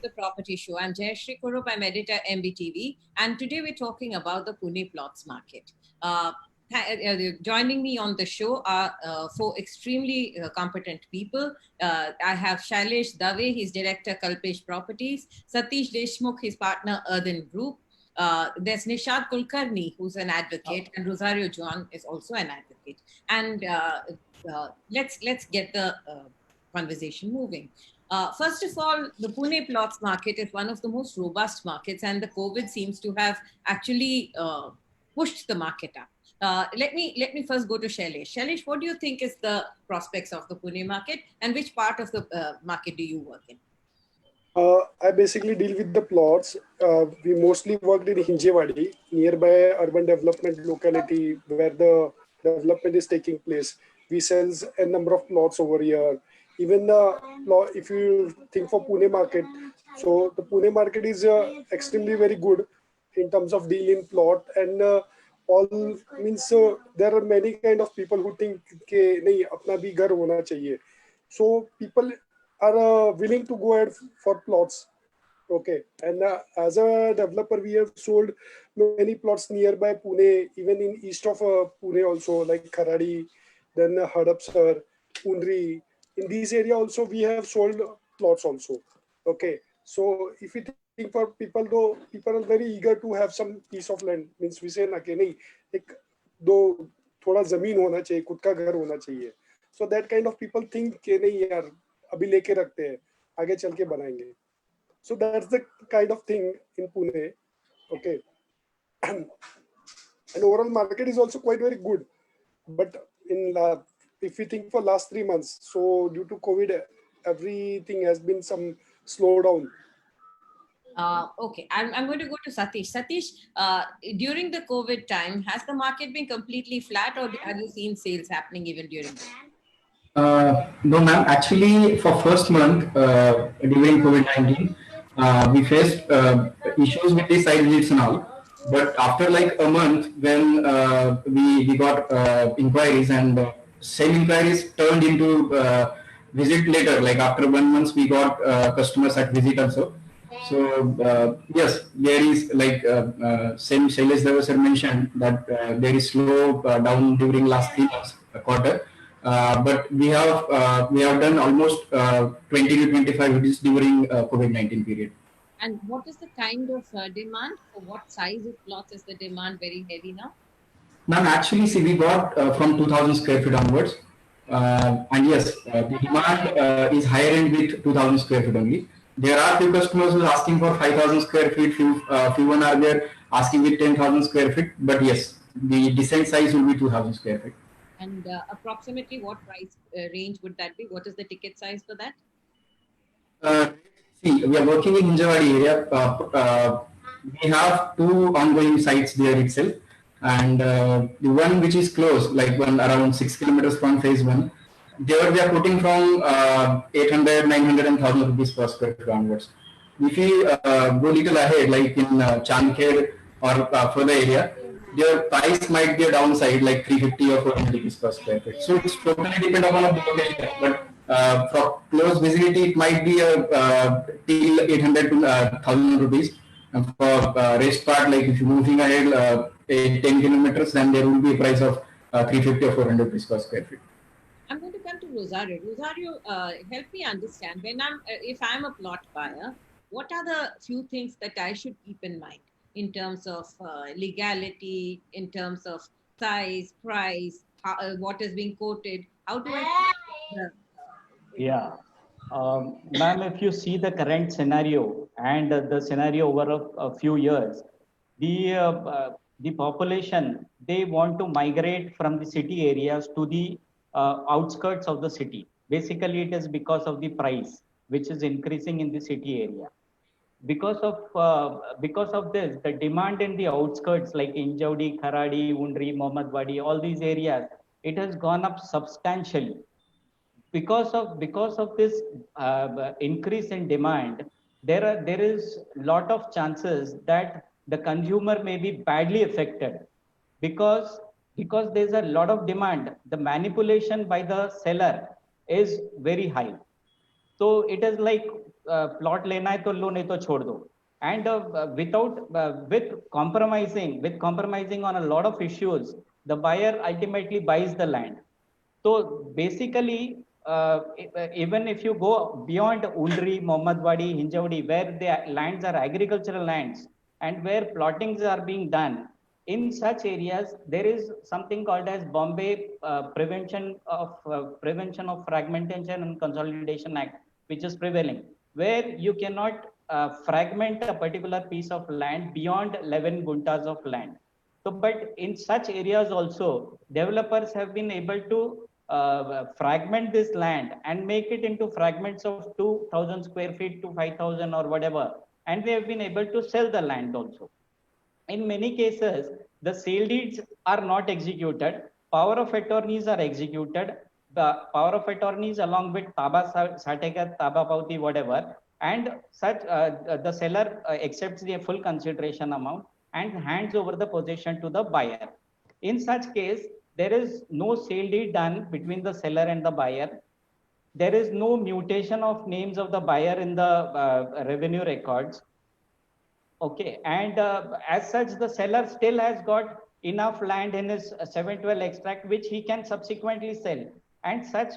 the Property Show. I'm Jayashree Kurup, I'm editor MBTV, and today we're talking about the Pune plots market. Joining me on the show are four extremely competent people. I have Shailesh Dave, he's director Kalpesh Properties, Satish Deshmukh, his partner Earthen Group. There's Nishad Kulkarni, who's an advocate, and Rosario Juan is also an advocate. And let's get the conversation moving. First of all, the Pune plots market is one of the most robust markets, and the COVID seems to have actually pushed the market up. Let me first go to Shailesh. Shailesh, what do you think is the prospects of the Pune market, and which part of the market do you work in? I basically deal with the plots. We mostly worked in Hinjewadi, nearby urban development locality where the development is taking place. We sell a number of plots over here. Even if you think for Pune market, so the Pune market is extremely very good in terms of deal in plot, and all means there are many kind of people who think कि नहीं अपना भी घर होना चाहिए. So people are willing to go ahead for plots. Okay, and as a developer, we have sold many plots nearby Pune, even in east of Pune also, like Kharadi, then Hadapsar, Undri. In these area also, we have sold plots also. Okay, so if you think for people, though, people are very eager to have some piece of land. Means we say ना कि नहीं एक दो थोड़ा जमीन होना चाहिए, खुद का घर होना चाहिए. So that kind of people think कि नहीं यार अभी लेके रखते हैं, आगे चल के बनाएंगे. So that's the kind of thing in Pune. Okay. And overall market is also quite very good. But if we think for last 3 months, so due to COVID, everything has been some slowdown. Okay, I'm going to go to Satish. Satish, during the COVID time, has the market been completely flat, or have you seen sales happening even during that? No, ma'am. Actually, for first month during COVID-19, we faced issues with the site visits and all. But after like a month, when we got inquiries, and same inquiries turned into visit later. Like after 1 month, we got customers at visit also. So yes, there is like same Shailesh Dave sir mentioned that there is slow down during last 3 months quarter. But we have done almost 20 to 25 visits during COVID-19 period. And what is the kind of demand? For what size of plots is the demand very heavy now? Ma'am, actually, see, we got from 2,000 square feet onwards. And yes, the demand is higher end with 2,000 square feet only. There are few customers who are asking for 5,000 square feet, few one are there asking with 10,000 square feet. But yes, the decent size will be 2,000 square feet. And approximately what price range would that be? What is the ticket size for that? See, we are working in Hinjewadi area. We have 2 ongoing sites there itself. And the one which is close, like one around 6 kilometers from phase 1, there we are putting from 800, 900 and 1,000 rupees per square feet onwards. If we go little ahead, like in Chandkhed or further area, their price might be a downside, like 350 or 400 rupees per square feet. So it's totally depend upon the location. But for close vicinity, it might be till 800 to 1,000 rupees. And for rest part, like if you're moving ahead 10 kilometers, then there will be a price of 350 or 400 rupees per square feet. I'm going to come to Rosario. Rosario, help me understand. If I'm a plot buyer, what are the few things that I should keep in mind in terms of legality, in terms of size, price, what is being quoted? How do I? Yeah. Ma'am, if you see the current scenario and the scenario over a few years, the population, they want to migrate from the city areas to the outskirts of the city. Basically, it is because of the price, which is increasing in the city area. Because of this, the demand in the outskirts like Injaudi, Kharadi, Undri, Mohammadwadi, all these areas, it has gone up substantially. Because of this increase in demand, there is lot of chances that the consumer may be badly affected because there's a lot of demand. The manipulation by the seller is very high. So it is like plot लेना है तो लो, नहीं तो छोड़ दो. And with compromising on a lot of issues, the buyer ultimately buys the land. So basically, even if you go beyond Undri, Mohammadwadi, Hinjawadi, where the lands are agricultural lands and where plottings are being done, in such areas there is something called as Bombay Prevention of Fragmentation and Consolidation Act, which is prevailing, where you cannot fragment a particular piece of land beyond 11 guntas of land. So, but in such areas also, developers have been able to fragment this land and make it into fragments of 2,000 square feet to 5,000 or whatever, and they have been able to sell the land also. In many cases, the sale deeds are not executed. Power of attorneys are executed. The power of attorneys along with Taba Sategat, Taba Pauti, whatever, and such the seller accepts the full consideration amount and hands over the possession to the buyer. In such case, there is no sale deed done between the seller and the buyer. There is no mutation of names of the buyer in the revenue records. Okay, and as such, the seller still has got enough land in his 712 extract, which he can subsequently sell. And such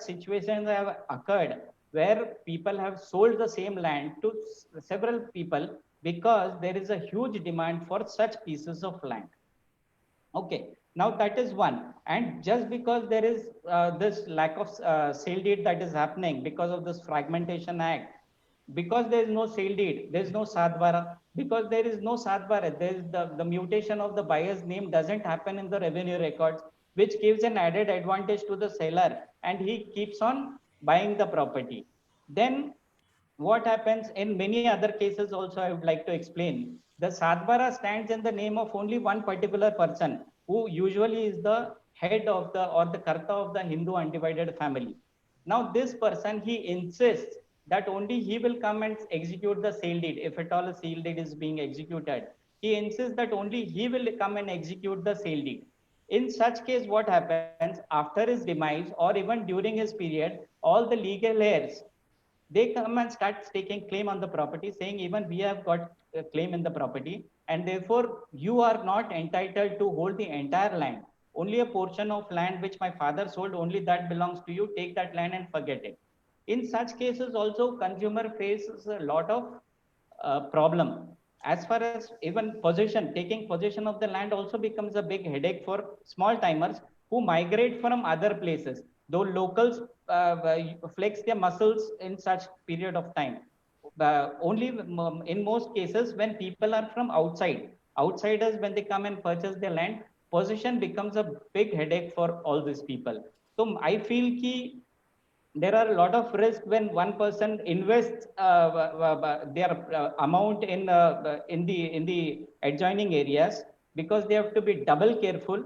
situations have occurred where people have sold the same land to several people because there is a huge demand for such pieces of land. Okay, now that is one. And just because there is this lack of sale deed that is happening because of this Fragmentation Act, because there is no sale deed, there is no sadvara. Because there is no sadvara, there is the mutation of the buyer's name doesn't happen in the revenue records, which gives an added advantage to the seller, and he keeps on buying the property. Then what happens in many other cases also, I would like to explain. The sadvara stands in the name of only one particular person, who usually is the head of the or the karta of the Hindu undivided family. Now this person, he insists that only he will come and execute the sale deed. If at all a sale deed is being executed, he insists that only he will come and execute the sale deed. In such case, what happens after his demise or even during his period, all the legal heirs, they come and start taking claim on the property, saying even we have got a claim in the property, and therefore you are not entitled to hold the entire land. Only a portion of land which my father sold, only that belongs to you. Take that land and forget it. In such cases also, consumer faces a lot of problem. As far as even possession, taking possession of the land also becomes a big headache for small timers who migrate from other places. Though locals flex their muscles in such period of time. Only in most cases when people are from outside, outsiders, when they come and purchase their land, possession becomes a big headache for all these people. So I feel ki there are a lot of risk when one person invests their amount in the adjoining areas, because they have to be double careful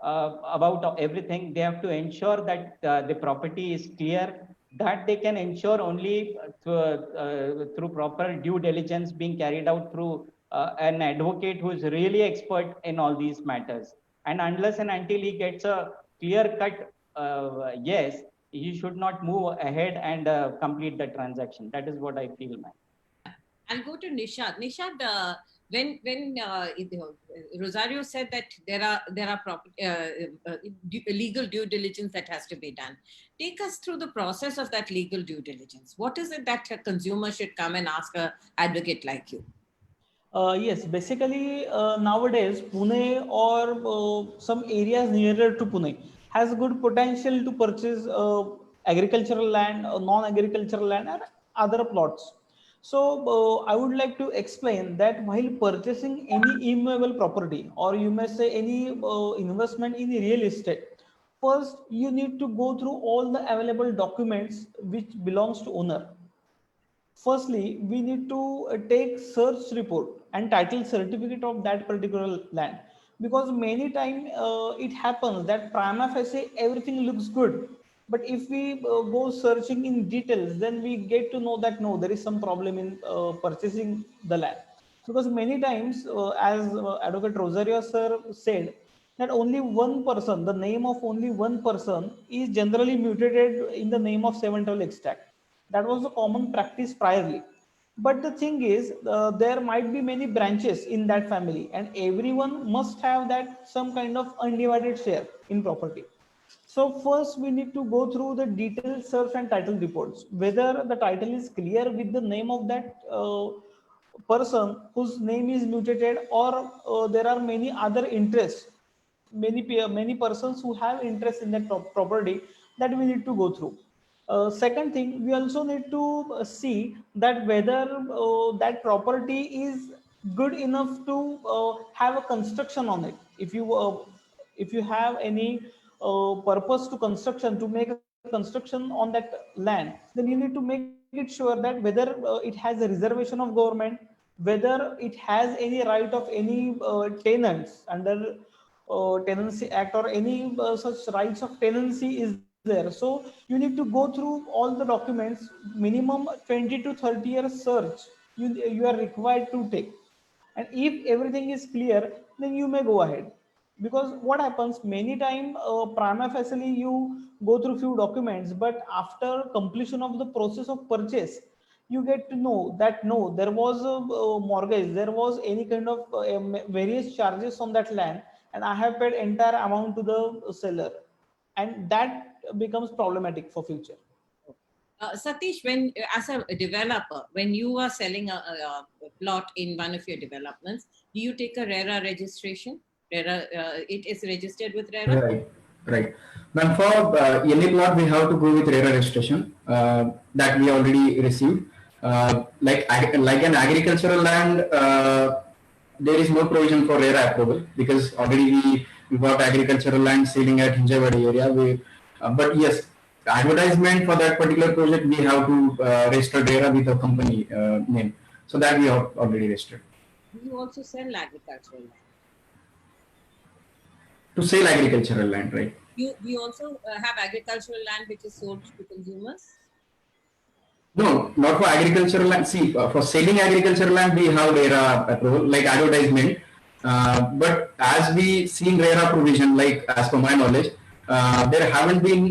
about everything. They have to ensure that the property is clear, that they can ensure only through proper due diligence being carried out through an advocate who is really expert in all these matters. And unless and until he gets a clear cut yes, he should not move ahead and complete the transaction. That is what I feel, man. I'll go to Nishad. Nishad, when Rosario said that there are legal due diligence that has to be done, take us through the process of that legal due diligence. What is it that a consumer should come and ask an advocate like you? Yes, basically nowadays Pune or some areas nearer to Pune has good potential to purchase agricultural land, non-agricultural land, and other plots. So I would like to explain that while purchasing any immovable property, or you may say any investment in real estate, first you need to go through all the available documents which belongs to owner. Firstly, we need to take search report and title certificate of that particular land, because many times it happens that prima facie everything looks good, but if we go searching in details, then we get to know that no, there is some problem in purchasing the land. Because many times, as Advocate Rosario sir said, that only one person, the name of only one person is generally mutated in the name of 712 extract. That was the common practice priorly. But the thing is, there might be many branches in that family, and everyone must have that some kind of undivided share in property. So first we need to go through the detailed search and title reports, whether the title is clear with the name of that person whose name is mutated, or there are many other interests, many persons who have interest in that property, that we need to go through. Second thing, we also need to see that whether that property is good enough to have a construction on it. If you have any purpose to construction, to make a construction on that land, then you need to make it sure that whether it has a reservation of government, whether it has any right of any tenants under tenancy act, or any such rights of tenancy is there. So you need to go through all the documents. Minimum 20 to 30 years search you are required to take, and if everything is clear, then you may go ahead. Because what happens many time, prima facie you go through few documents, but after completion of the process of purchase, you get to know that no, there was a mortgage, there was any kind of various charges on that land, and I have paid entire amount to the seller, and that becomes problematic for future. Satish, when as a developer, when you are selling a plot in one of your developments, do you take a RERA registration? RERA, it is registered with RERA? Right, right. Now for any plot, we have to go with RERA registration that we already received. Like an agricultural land, there is no provision for RERA approval because already we got agricultural land selling at Hinjawadi area. But yes, advertisement for that particular project, we have to register RERA with a company name. So that we have already registered. Do you also sell agricultural land? To sell agricultural land, right? You also have agricultural land which is sold to consumers? No, not for agricultural land. See, for selling agricultural land, we have RERA approval, like advertisement. But as we seen RERA provision, like as per my knowledge, there haven't been,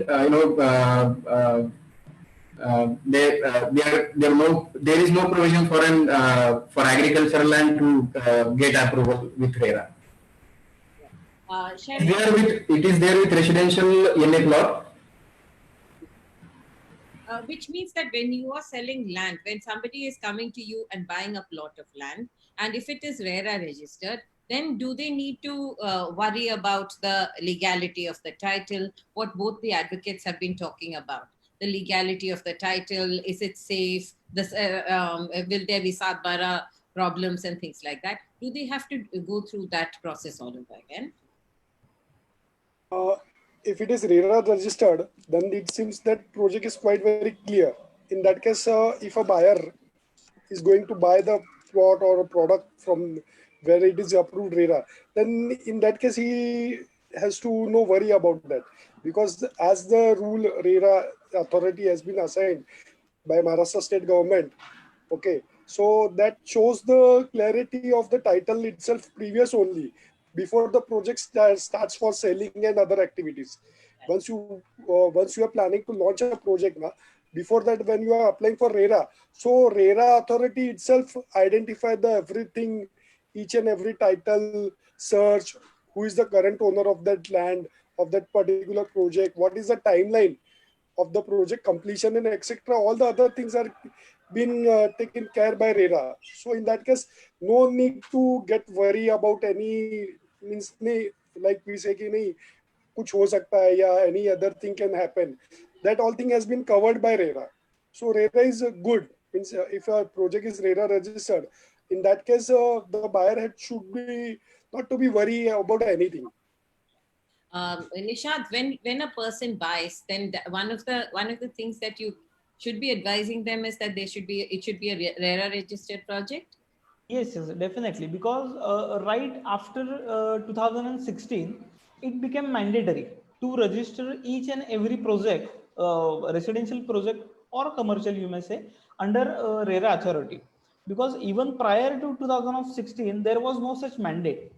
there is no provision for for agricultural land to get approval with RERA. It is there with residential NA plot. Which means that when you are selling land, when somebody is coming to you and buying a plot of land, and if it is RERA registered, then do they need to worry about the legality of the title, what both the advocates have been talking about? The legality of the title, is it safe? Will there be Satbara problems and things like that? Do they have to go through that process all over again? If it is RERA registered, then it seems that project is quite very clear. In that case, if a buyer is going to buy the plot or a product from where it is approved RERA, then in that case he has to no worry about that, because as the rule RERA authority has been assigned by Maharashtra state government. Okay, so that shows the clarity of the title itself previous only, before the project starts for selling and other activities. Once you are planning to launch a project, before that, when you are applying for RERA, so RERA authority itself identify the everything, each and every title search, who is the current owner of that land, of that particular project, what is the timeline of the project completion, and etc. All the other things are being taken care by RERA. So in that case, no need to get worry about any, means like we say कि कुछ हो सकता है या any other thing can happen. That all thing has been covered by RERA. So RERA is good. Means if a project is RERA registered, in that case the buyer should be not to be worried about anything. Nishad, when a person buys, then one of the things that you should be advising them is that it should be a RERA registered project. Yes, definitely. Because right after 2016, it became mandatory to register each and every project, residential project or commercial, you may say, under RERA authority. Because even prior to 2016, there was no such mandate.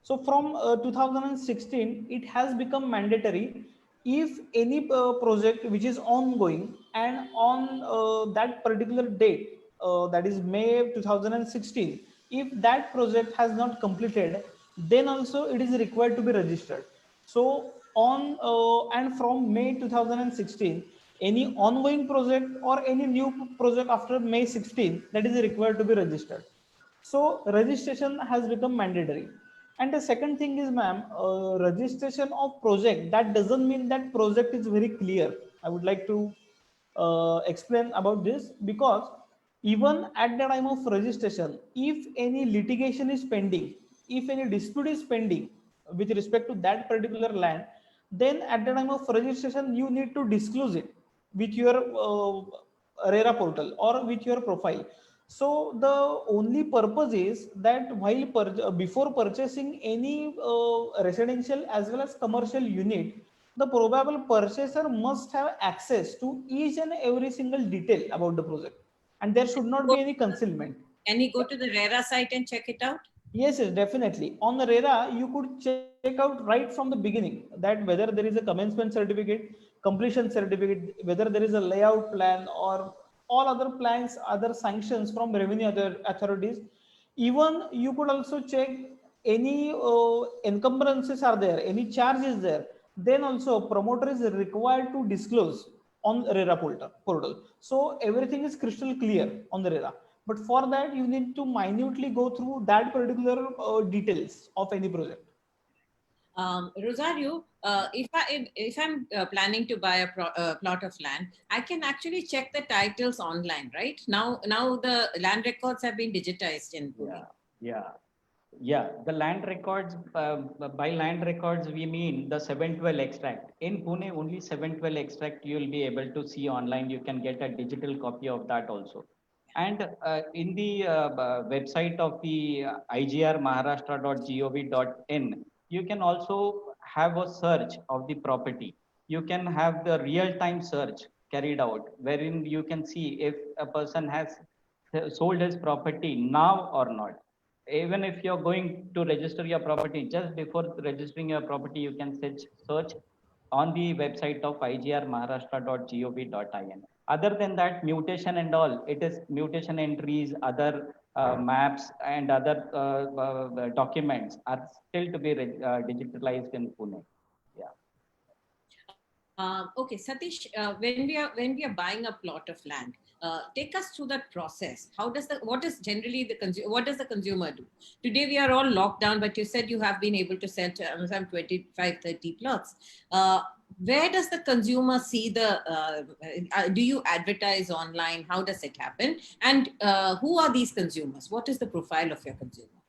So from 2016, it has become mandatory. if any project which is ongoing and on that particular date, that is May 2016, if that project has not completed, then also it is required to be registered. So on and from May 2016, any ongoing project or any new project after May 16, that is required to be registered. So registration has become mandatory. And the second thing is, ma'am, registration of project, that doesn't mean that project is very clear. I would like to explain about this, because even at the time of registration, if any litigation is pending, if any dispute is pending with respect to that particular land, then at the time of registration, you need to disclose it with your RERA portal or with your profile. So the only purpose is that while before purchasing any residential as well as commercial unit, the probable purchaser must have access to each and every single detail about the project, and there should not be any concealment. Can he go to the RERA site and check it out? Yes, yes, definitely. On the RERA, you could check out right from the beginning that whether there is a commencement certificate, completion certificate, whether there is a layout plan or all other plans, other sanctions from revenue other authorities. Even you could also check any encumbrances are there, any charge is there. Then also promoter is required to disclose on RERA portal. So everything is crystal clear on the RERA. But for that, you need to minutely go through that particular details of any project. Rosario, if I'm planning to buy a plot of land, I can actually check the titles online, right? Now the land records have been digitized in Pune. Yeah. The land records, by land records, we mean the 712 extract. In Pune, only 712 extract you will be able to see online. You can get a digital copy of that also. And in the website of the igrmaharashtra.gov.in, you can also have a search of the property. You can have the real-time search carried out, wherein you can see if a person has sold his property now or not. Even if you're going to register your property, just before registering your property, you can search on the website of igrmaharashtra.gov.in. Other than that, mutation and all, it is mutation entries, other maps and other documents are still to be digitalized in Pune. Yeah. Okay, Satish, when we are buying a plot of land, take us through that process. What does the consumer do? Today we are all locked down, but you said you have been able to sell to some 25, 30 plots. Where does the consumer see do you advertise online? How does it happen? And who are these consumers? What is the profile of your consumer?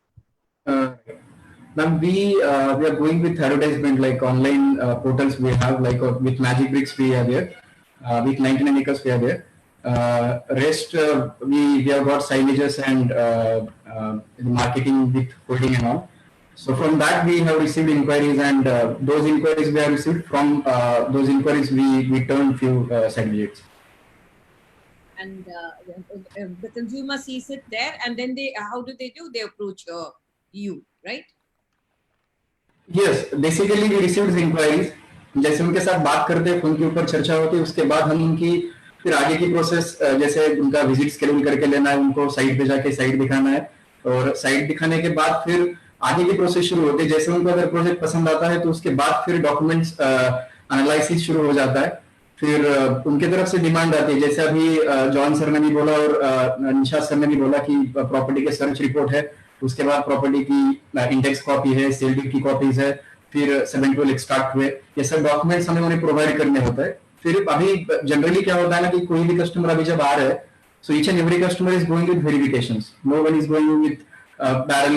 Ma'am, we are going with advertisement like online portals we have, like with Magic Bricks we are there, with 99 acres we are there. Rest we have got signages and marketing with holding and all. So from that we have received inquiries, and those inquiries we have received. From those inquiries we turn few certificates. And the consumer sees it there, and then how do? They approach you, right? Yes, basically we received inquiries. जैसे उनके साथ बात करते हैं, उनके ऊपर चर्चा होती है, उसके बाद हम उनकी फिर आगे की प्रोसेस, जैसे उनका विजिट शेड्यूल करके लेना है, उनको साइट पे जाके साइट दिखाना है, और साइट दिखाने के बाद फिर आगे की प्रोसेस शुरू होती है. जैसे उनको अगर प्रोजेक्ट पसंद आता है तो उसके बाद फिर डॉक्यूमेंट्स एनालिसिस शुरू हो जाता है. फिर उनके तरफ से डिमांड आती है, जैसे अभी जॉन सर ने भी बोला और निशा सर ने भी बोला कि प्रॉपर्टी के सर्च रिपोर्ट है, उसके बाद प्रॉपर्टी की इंडेक्स कॉपी है, सेल डीड की कॉपीज है, फिर 712 एक्सट्रैक्ट हुए, ये सब डॉक्यूमेंट्स हमें उन्हें प्रोवाइड करने होता है. फिर अभी जनरली क्या होता है ना कि कोई भी कस्टमर अभी जब आ रहा है, so each and every customer is going with verifications. No one is going with barrel,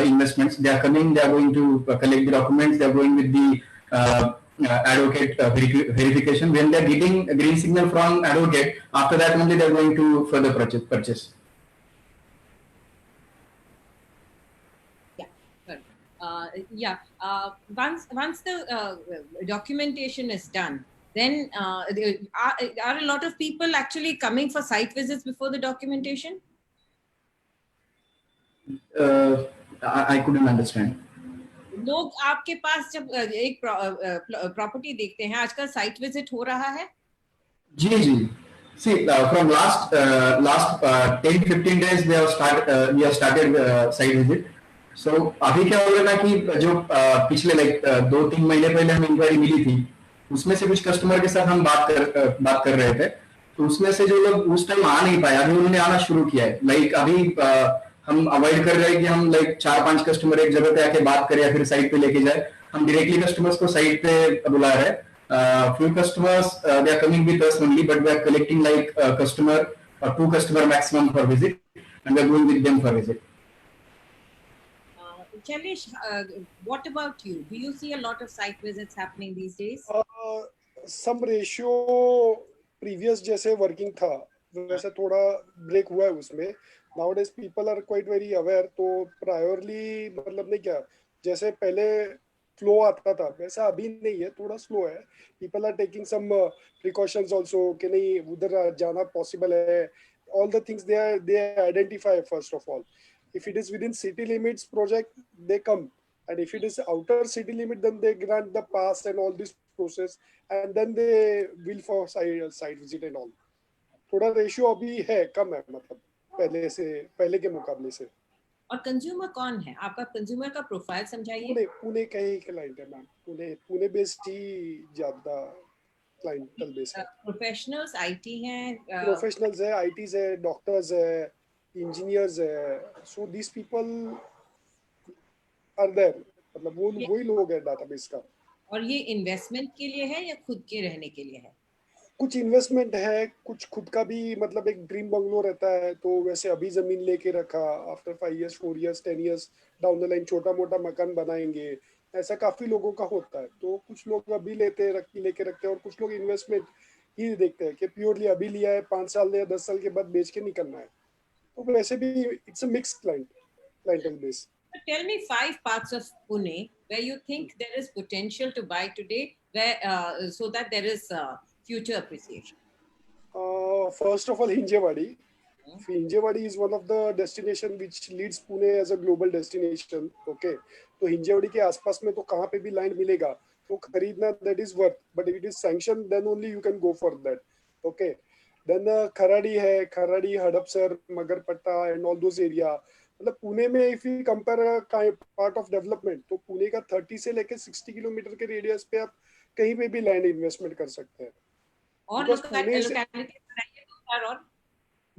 investments. They are coming, they are going to collect the documents, they are going with the advocate verification. When they are getting a green signal from advocate, after that only they are going to further purchase. Once the documentation is done, then are a lot of people actually coming for site visits before the documentation? I couldn't understand. लोग आपके पास जब एक property देखते हैं, आजकल site visit हो रहा है? जी जी, see from last 10-15 days they have we have started site visit. So अभी क्या हो रहा है ना कि जो पिछले 2-3 महीने पहले हमें इंक्वायरी मिली थी, उसमें से कुछ कस्टमर के साथ हम बात कर रहे थे, तो उसमें से जो लोग उस टाइम आ नहीं पाए, अभी उन्होंने आना शुरू किया है। अभी हम अवॉइड कर रहे हैं कि हम 4-5 कस्टमर एक जगह पे आके बात करें या फिर साइट पे लेके जाए। हम डायरेक्टली कस्टमर्स को साइट पे बुला रहे हैं। Few customers they are coming with us only, but we are collecting customer or 2 customer maximum for visit, and we are going with them for visit. Shailesh, what about you? Do you see a lot of site visits happening these days? Some ratio previous जैसे working था वैसे थोड़ा break हुआ है उसमें। Nowadays people are quite very aware, तो priorly मतलब नहीं क्या, जैसे पहले फ्लो आता था वैसा अभी नहीं है, थोड़ा स्लो है। People are taking some precautions also कि नहीं उधर जाना पॉसिबल है। All the things they identify first of all. If it is within city limits project they come, and if it is outer city limit then they grant the pass and all this process, and then they will for site visit and all. थोड़ा ratio अभी है, कम है, मतलब पहले के मुकाबले से। और कंज्यूमर कौन है आपका? कंज्यूमर का प्रोफाइल समझाइए। पुणे का ही क्लाइंट है मैम। पुणे बेस्ड ही ज्यादा क्लाइंटल बेस है। प्रोफेशनल्स आईटी हैं, प्रोफेशनल्स है, आईटीज है, डॉक्टर्स है, इंजीनियर्स है। So this people are there, मतलब वो वही लोग है डाटाबेस का। और ये इन्वेस्टमेंट के लिए है या खुद के रहने के लिए है? कुछ इन्वेस्टमेंट है, कुछ खुद का भी, मतलब एक ड्रीम बंगलो रहता है तो वैसे अभी जमीन लेके रखा, after 5 years 4 years 10 years down the line छोटा मोटा मकान बनाएंगे, ऐसा काफी लोगों का होता है। तो कुछ लोग अभी लेके रखते हैं, और कुछ लोग इन्वेस्टमेंट ही देखते हैं कि प्योरली अभी लिया है, 5 साल या 10 साल के बाद बेच के निकलना है। तो वैसे भी it's a mix clientele base. Tell me 5 parts of Pune where you think there is potential to buy today, where so that there is future appreciation. First of all, Hinjewadi. Hinjewadi is one of the destination which leads Pune as a global destination. Okay, तो हिंजेवाड़ी के आसपास में तो कहाँ पे भी land मिलेगा तो खरीदना, that is worth. But if it is sanctioned, then only you can go for that. Okay. Then Kharadi है, Kharadi, Hadapsar, Magarpatta and all those area. मतलब पुणे में if we compare part of development, तो पुणे का 30 से लेके 60 किलोमीटर के रेडियस पे आप कहीं पे भी लैंड इन्वेस्टमेंट कर सकते हैं। और लोकेलिटीज बताइए,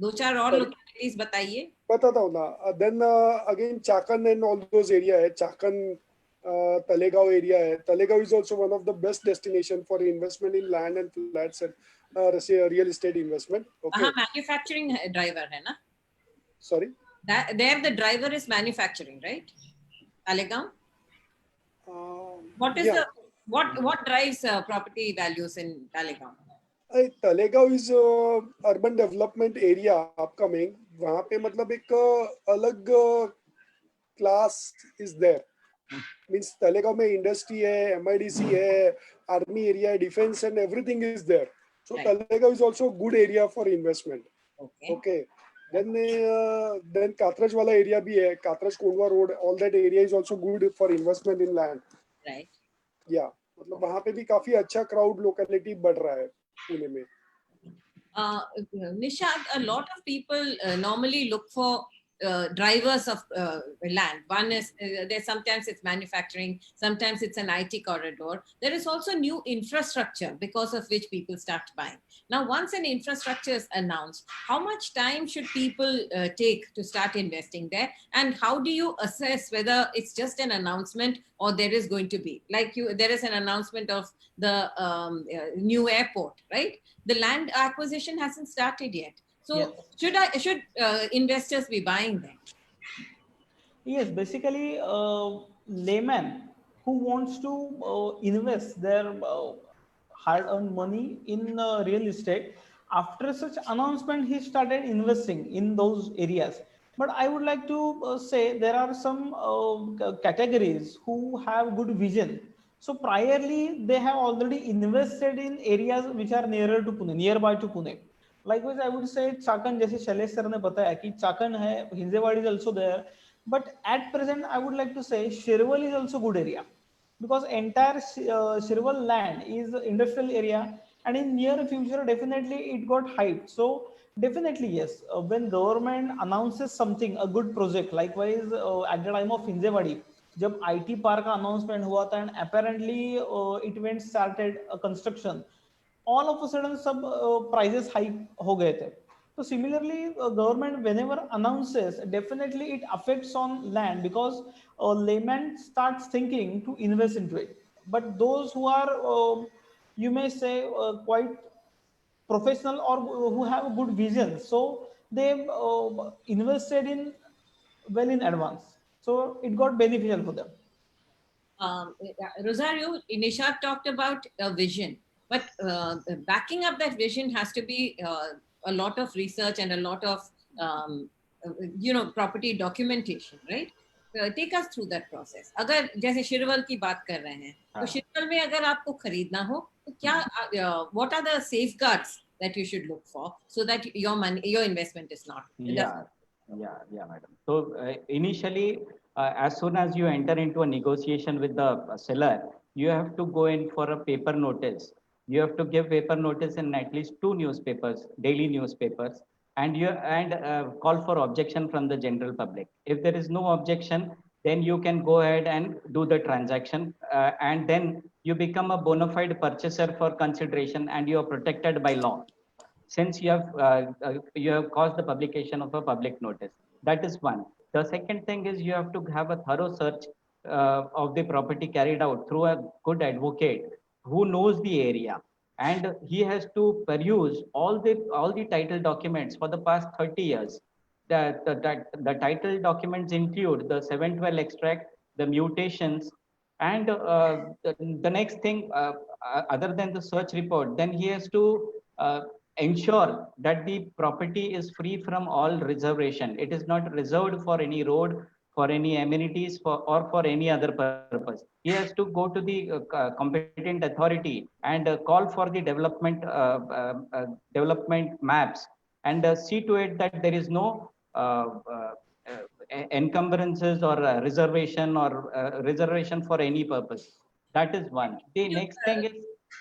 दो चार और लोकेलिटीज बताइए। बताता हूँ ना। Then again Chakan and all those area है, चाकन, तलेगांव एरिया है। Talegaon is also one of the best destination for investment in land and flats and real estate investment. Okay, manufacturing driver है ना? Sorry, there the driver is manufacturing, right? Talegaon. What is the what drives property values in Talegaon? Talegaon is urban development area upcoming. वहाँ पे मतलब एक अलग class is there. Means Talegaon में industry है, MIDC है, आर्मी एरिया है, defence and everything is there. So Talegaon is also good area for investment. Okay, then Katraj वाला एरिया भी है, Katraj Kondhwa road, all that area is also good for investment in land. Right, या मतलब वहाँ पे भी काफी अच्छा क्राउड लोकेलिटी बढ़ रहा है पुणे में। Nishad, a lot of people normally look for drivers of land. One is there, sometimes it's manufacturing, sometimes it's an IT corridor. There is also new infrastructure because of which people start buying. Now, once an infrastructure is announced, how much time should people take to start investing there? And how do you assess whether it's just an announcement or there is going to be, there is an announcement of the new airport, right? The land acquisition hasn't started yet. So yes. Should investors be buying them? Yes, basically, layman who wants to invest their hard-earned money in real estate, after such announcement, he started investing in those areas. But I would like to say there are some categories who have good vision. So priorly, they have already invested in areas which are nearer to Pune, nearby to Pune. Likewise, I would say Chakan, जैसे Shailesh sir ने बताया कि चाकन है, Hinjewadi is also there. But at present, I would like to say Shirwal is also good area, because entire Shirwal land is industrial area, and in near future definitely it got hyped. So definitely yes, when government announces something, a good project, likewise at the time of Hinjewadi, जब IT park का announcement हुआ था, and apparently it went started construction, all of a sudden सब prices hike हो गए थे. So similarly, government whenever announces, definitely it affects on land, because layman starts thinking to invest into it. But those who are, you may say, quite professional, or who have a good vision, so they've invested in well in advance. So it got beneficial for them. Rosario, Nishad talked about a vision, but backing up that vision has to be a lot of research and a lot of property documentation, right? Take us through that process. अगर जैसे शिरवल की बात कर रहे हैं, तो शिरवल में अगर आपको खरीदना हो, तो क्या what are the safeguards that you should look for so that your investment is not? Yeah, madam. So initially, as soon as you enter into a negotiation with the seller, you have to go in for a paper notice. You have to give paper notice in at least 2 newspapers, daily newspapers, and call for objection from the general public. If there is no objection, then you can go ahead and do the transaction, and then you become a bona fide purchaser for consideration, and you are protected by law, since you have caused the publication of a public notice. That is one. The second thing is you have to have a thorough search of the property carried out through a good advocate who knows the area, and he has to peruse all the title documents for the past 30 years. The title documents include the 712 extract, the mutations, and the next thing, other than the search report, then he has to ensure that the property is free from all reservation. It is not reserved for any road, for any amenities, or for any other purpose. He has to go to the competent authority and call for the development maps, and see to it that there is no encumbrances or reservation for any purpose. That is one. The next thing is,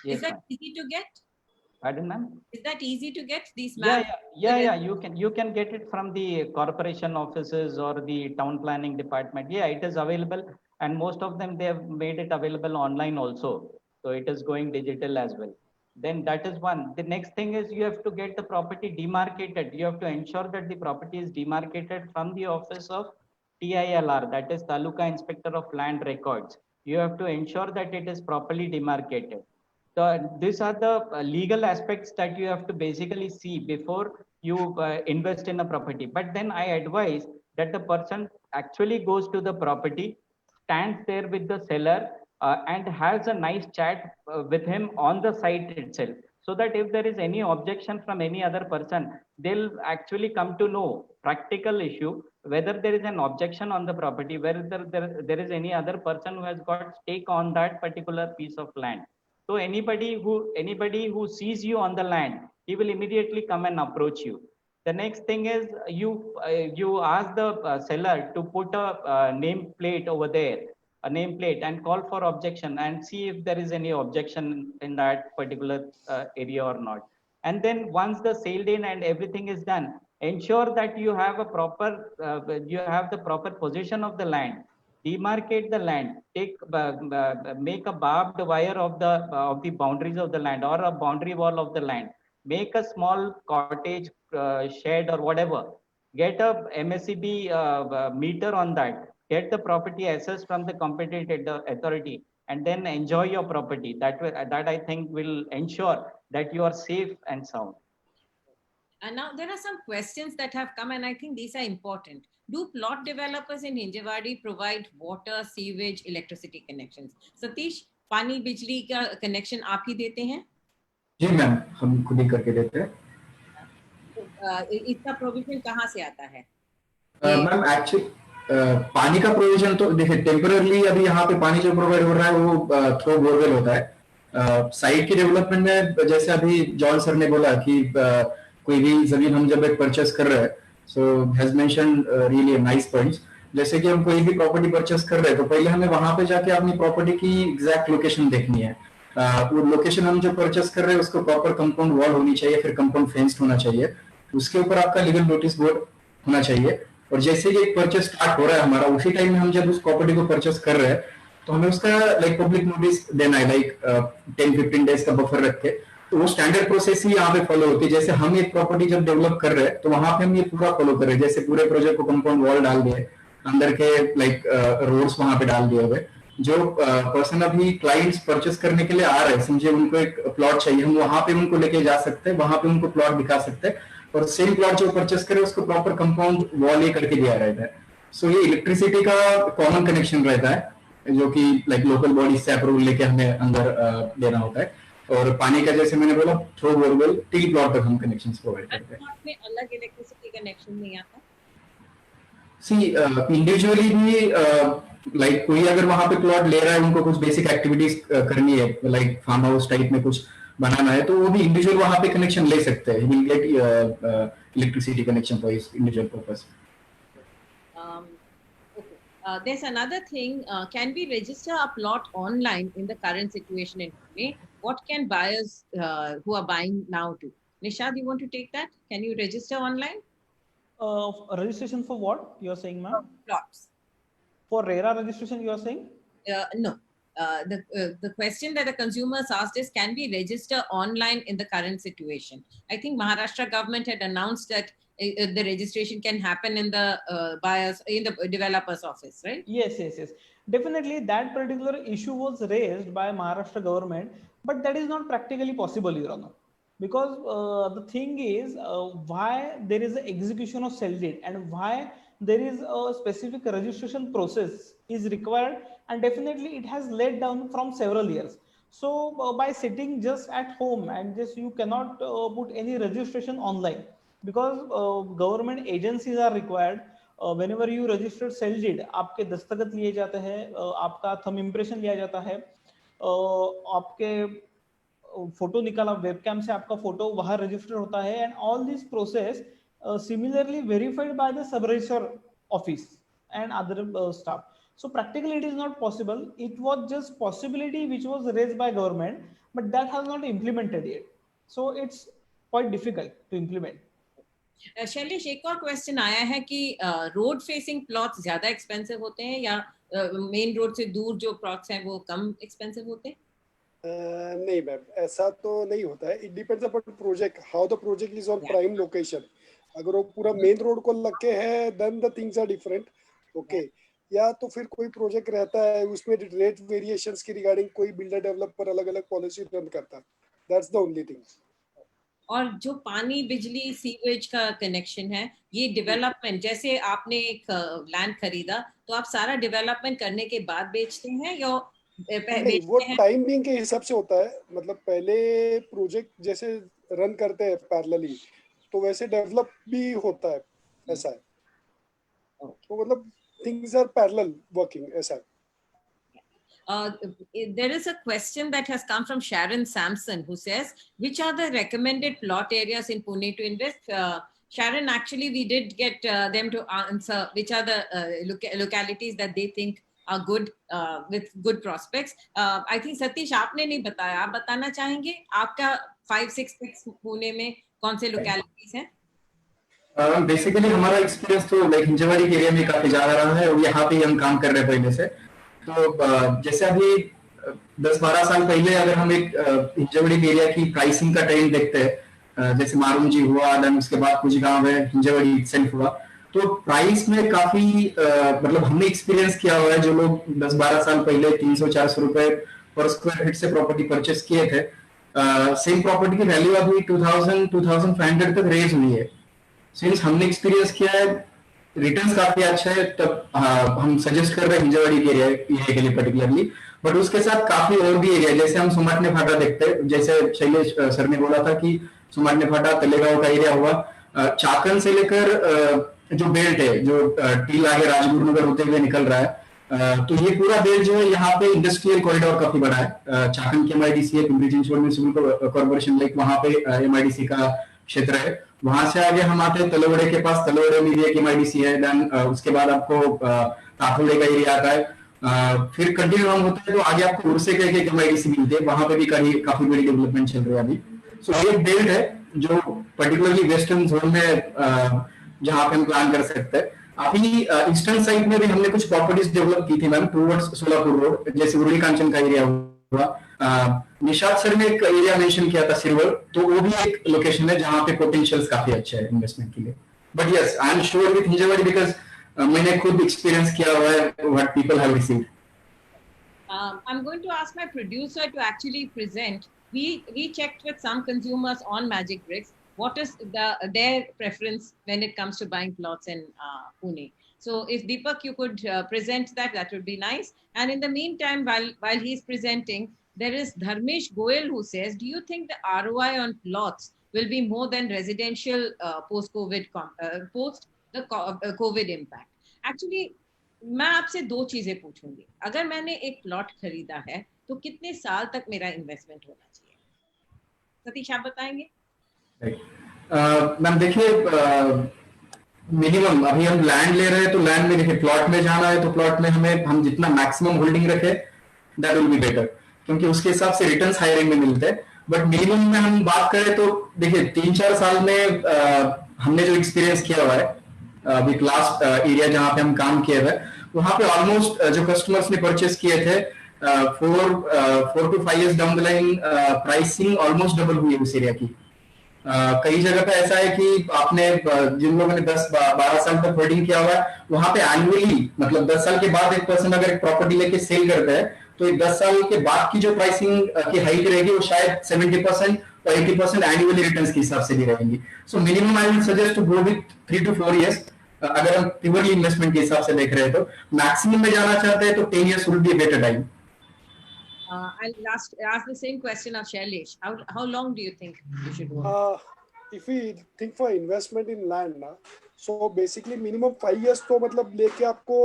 yes, is that easy to get? Pardon, ma'am? Is that easy to get these maps? Yeah. You can get it from the corporation offices or the town planning department. Yeah, it is available, and most of them, they have made it available online also. So it is going digital as well. Then that is one. The next thing is you have to get the property demarcated. You have to ensure that the property is demarcated from the office of TILR, that is Taluka Inspector of Land Records. You have to ensure that it is properly demarcated. So these are the legal aspects that you have to basically see before you invest in a property. But then I advise that the person actually goes to the property, stands there with the seller, and has a nice chat with him on the site itself, so that if there is any objection from any other person, they'll actually come to know practical issue, whether there is an objection on the property, whether there is any other person who has got stake on that particular piece of land. So anybody who sees you on the land, he will immediately come and approach you. The next thing is you ask the seller to put a name plate over there, a name plate, and call for objection, and see if there is any objection in that particular area or not. And then once the sale date and everything is done, ensure that you have the proper possession of the land. Demarcate the land, make a barbed wire of the boundaries of the land, or a boundary wall of the land. Make a small cottage, shed, or whatever. Get a MSEB meter on that. Get the property assessed from the competent authority, and then enjoy your property. That I think will ensure that you are safe and sound. And now there are some questions that have come, and I think these are important. Do plot developers in Hinjewadi provide water, sewage, electricity connections? Satish, पानी बिजली का connection आप ही देते हैं? जी ma'am, हम खुद ही करके देते हैं. इसका प्रोविजन कहाँ से आता है? मैम एक्चुअली पानी का प्रोविजन तो देखिए टेम्पररी अभी यहाँ पे पानी जो प्रोवाइड हो रहा है वो थ्रू बोरवेल होता है. साइट की डेवलपमेंट में जैसे अभी जॉन सर ने बोला कि कोई भी जमीन हम जब एक परचेस कर रहे हैं, so has mentioned really nice points. जैसे कि हम कोई भी प्रॉपर्टी परचेस कर रहे हैं तो पहले हमें वहां पे जाके अपनी प्रॉपर्टी की एग्जैक्ट लोकेशन देखनी है। वो लोकेशन हम जो परचेस कर रहे हैं उसको प्रॉपर कंपाउंड वॉल होनी चाहिए, फिर कंपाउंड फेंस्ड होना चाहिए, उसके ऊपर आपका लीगल नोटिस बोर्ड होना चाहिए। और जैसे ही एक परचेस स्टार्ट हो रहा है हमारा, उसी टाइम में हम जब उस प्रॉपर्टी को परचेस कर रहे हैं तो हमें उसका लाइक पब्लिक नोटिस देना है, लाइक 10-15 डेज का बफर रख के। तो वो स्टैंडर्ड प्रोसेस ही यहाँ पे फॉलो होती है। जैसे हम एक प्रॉपर्टी जब डेवलप कर रहे हैं तो वहां पे हम ये पूरा फॉलो कर रहे हैं, जैसे पूरे प्रोजेक्ट को कंपाउंड वॉल डाल दिए, अंदर के लाइक रोड्स वहां पे डाल दिए हुए। जो पर्सन अभी क्लाइंट्स परचेस करने के लिए आ रहे हैं, समझे उनको एक प्लॉट चाहिए, हम वहां पे उनको लेके जा सकते हैं, वहां पे उनको प्लॉट दिखा सकते हैं, और सेम प्लॉट जो परचेस करे उसको प्रॉपर कंपाउंड वॉल ये करके दिया रहता है। सो ये इलेक्ट्रिसिटी का कॉमन कनेक्शन रहता है जो कि लाइक लोकल बॉडी से अप्रूवल लेके हमें अंदर देना होता है। और पानी का जैसे मैंने बोला थ्रू बोरवेल टिल प्लॉट तक हम कनेक्शंस प्रोवाइड करते हैं। में अलग इलेक्ट्रिसिटी कनेक्शन नहीं आता? सी इंडिविजुअली भी लाइक कोई अगर वहां पे प्लॉट ले रहा है, उनको कुछ बेसिक एक्टिविटीज करनी है, लाइक फार्म हाउस टाइप में कुछ बनाना है, तो वो भी इंडिविजुअल वहां पे कनेक्शन ले सकते हैं, will get electricity connection for his individual purpose. There's another thing. Can we register a plot online in the current situation in Pune? What can buyers who are buying now do? Nishad, you want to take that? Can you register online? Registration for what you're saying, ma'am? Plots. For RERA registration, you're saying? No. The question that the consumers asked is, can we register online in the current situation? I think Maharashtra government had announced that the registration can happen in the buyers, in the developer's office, right? Yes. Definitely, that particular issue was raised by Maharashtra government, but that is not practically possible, Your Honor. Because the thing is, why there is an execution of sale deed and why there is a specific registration process is required, and definitely it has laid down from several years. So by sitting just at home and just you cannot put any registration online, because government agencies are required. Whenever you register sale deed, आपके दस्तखत लिए जाते हैं, आपका thumb impression लिया जाता है, आपके फोटो निकाला वेबकैम से, आपका फोटो वहां रजिस्टर होता है, and all this process similarly verified by the sub-registrar office and other staff. So practically it is not possible. It was just possibility which was raised by government, but that has not implemented yet. So it's quite difficult to implement. Shailesh, एक और question आया है कि road facing plots ज्यादा expensive होते हैं या main road से दूर जो प्लॉट्स हैं वो कम एक्सपेंसिव होते हैं? नहीं मैम, ऐसा तो नहीं होता है। It depends upon project, how the project is on prime location. अगर वो पूरा मेन रोड को लग के है then the things are different, okay. या तो फिर कोई प्रोजेक्ट रहता है उसमें रेट वेरिएशंस की रिगार्डिंग कोई बिल्डर डेवलपर अलग अलग पॉलिसी रन करता है, दैट्स द ओनली थिंग। और जो पानी बिजली सीवेज का कनेक्शन है, ये डेवलपमेंट, जैसे आपने एक लैंड खरीदा तो आप सारा डेवलपमेंट करने के बाद बेचते हैं या वो टाइम बिंग के हिसाब से होता है? मतलब पहले प्रोजेक्ट जैसे रन करते हैं पैरेलली तो वैसे डेवलप भी होता है, ऐसा है। तो मतलब थिंग्स आर पैरेलल वर्किंग, ऐसा है। There is a question that has come from Sharon Sampson, who says, which are the recommended plot areas in Pune to invest? Sharon, actually we did get them to answer which are the localities that they think are good, with good prospects. I think Satish, आपने नहीं बताया, आप बताना चाहेंगे आपका 5-6 पुणे में कौन से localities हैं? बेसिकली हमारा एक्सपीरियंस तो लाइक हिंजवाड़ी के एरिया में काफी ज्यादा रहा है और यहाँ पे हम काम कर रहे हैं पहले से। तो जैसे अभी 10-12 साल पहले अगर हम एक हिंजवाड़ी के एरिया की प्राइसिंग का ट्रेंड देखते हैं, जैसे मारूंजी हुआ, देन उसके बाद कुछ गांव है, हिंजवाड़ी इटसेल्फ हुआ, तो प्राइस में काफी मतलब हमने एक्सपीरियंस किया हुआ है। जो लोग 10-12 साल पहले 300-400 रुपए पर स्क्वायर फीट से प्रॉपर्टी परचेस किए थे, सेम प्रॉपर्टी की वैल्यू अभी 2000-2500 तक रेज हुई है। सिंस हमने एक्सपीरियंस किया है, रिटर्न्स काफी अच्छा है, तब हम सजेस्ट कर रहे हैं हिंजवाड़ी के एरिया के लिए पर्टिकुलरली। बट उसके साथ काफी और भी एरिया, जैसे हम सुमाटने फाटा देखते हैं, जैसे शैलेश सर ने बोला था कि सुमाटने फाटा तलेगांव का एरिया हुआ, चाकन से लेकर जो बेल्ट है जो टील आगे राजगुरुनगर होते हुए निकल रहा है, तो ये पूरा बेल्ट जो है यहाँ पे इंडस्ट्रियल कॉरिडोर काफी बड़ा है। चाकन की MIDC है, Pimpri Chinchwad municipal corporation, like वहां पे MIDC का क्षेत्र है, वहां से आगे हम आते हैं तलवड़े के पास, तलवड़े में भी एक MIDC है, देन उसके बाद आपको ताथोड़े का एरिया आता है, फिर कंटिन्यू हम होते हैं तो आगे आपको उड़से का एक MIDC मिलते हैं, वहां पे भी काफी बड़ी डेवलपमेंट चल रही है अभी। सो ये बेल्ट है जो पर्टिकुलरली वेस्टर्न जोन में जहां पे हम प्लान कर सकते हैं। अभी ईस्टर्न साइड में भी हमने कुछ प्रॉपर्टीज डेवलप की थी मैम, टूवर्ड्स सोलापुर रोड, जैसे उरुली कांचन का एरिया हुआ। निशाद सर ने एक एरिया मेंशन किया था सिरवल, तो वो भी एक लोकेशन है जहां पे पोटेंशियल्स काफी अच्छे है इन्वेस्टमेंट के लिए। But yes, I am sure with Hinjewadi because मैंने खुद एक्सपीरियंस किया हुआ है what people have received. I'm going to ask my producer to actually present. We checked with some consumers on Magic Bricks. What is their preference when it comes to buying plots in Pune? So if Deepak, you could present that, that would be nice. And in the meantime, while he's presenting, there is Dharmesh Goel who says, do you think the ROI on plots will be more than residential post-COVID, post the COVID impact? Actually, मैं आपसे दो चीजें पूछूंगी। अगर मैंने एक plot खरीदा है तो कितने साल तक मेरा इन्वेस्टमेंट होना चाहिए? सतीश, आप बताएंगे। मैम देखिए, मिनिमम अभी हम लैंड ले रहे हैं तो लैंड में देखिए, प्लॉट में जाना है तो प्लॉट में हम जितना मैक्सिमम होल्डिंग रखे दैट विल बी बेटर, क्योंकि उसके हिसाब से रिटर्न्स हाई रेंज में मिलते हैं। बट मिनिमम में हम बात करें तो देखिए 3-4 साल में हमने जो एक्सपीरियंस किया हुआ है अभी लास्ट एरिया जहां पे हम काम किए हुए, वहां पे ऑलमोस्ट जो कस्टमर्स ने परचेस किए थे 4 to 5 years down the line pricing almost double हुई है उस एरिया की। कई जगह पे ऐसा है कि आपने जिन लोगों ने 10-12 साल तक होल्डिंग किया हुआ है, वहां पे एनुअली मतलब 10 साल के बाद एक पर्सन अगर एक प्रॉपर्टी लेके सेल करता है तो 10 साल के बाद की जो प्राइसिंग की हाइट रहेगी वो शायद 70% और 80% एनुअली रिटर्न्स के हिसाब से भी रहेंगी। So minimum I will suggest to go with 3 to 4 years अगर हम प्योरली इन्वेस्टमेंट के हिसाब से देख रहे हैं तो। मैक्सिमम में जाना चाहते हैं तो 10 years would be a better time. I'll ask the same question of Shailesh. How long do you think you should work? If we think for investment in land ना, so basically minimum 5 years तो मतलब लेके आपको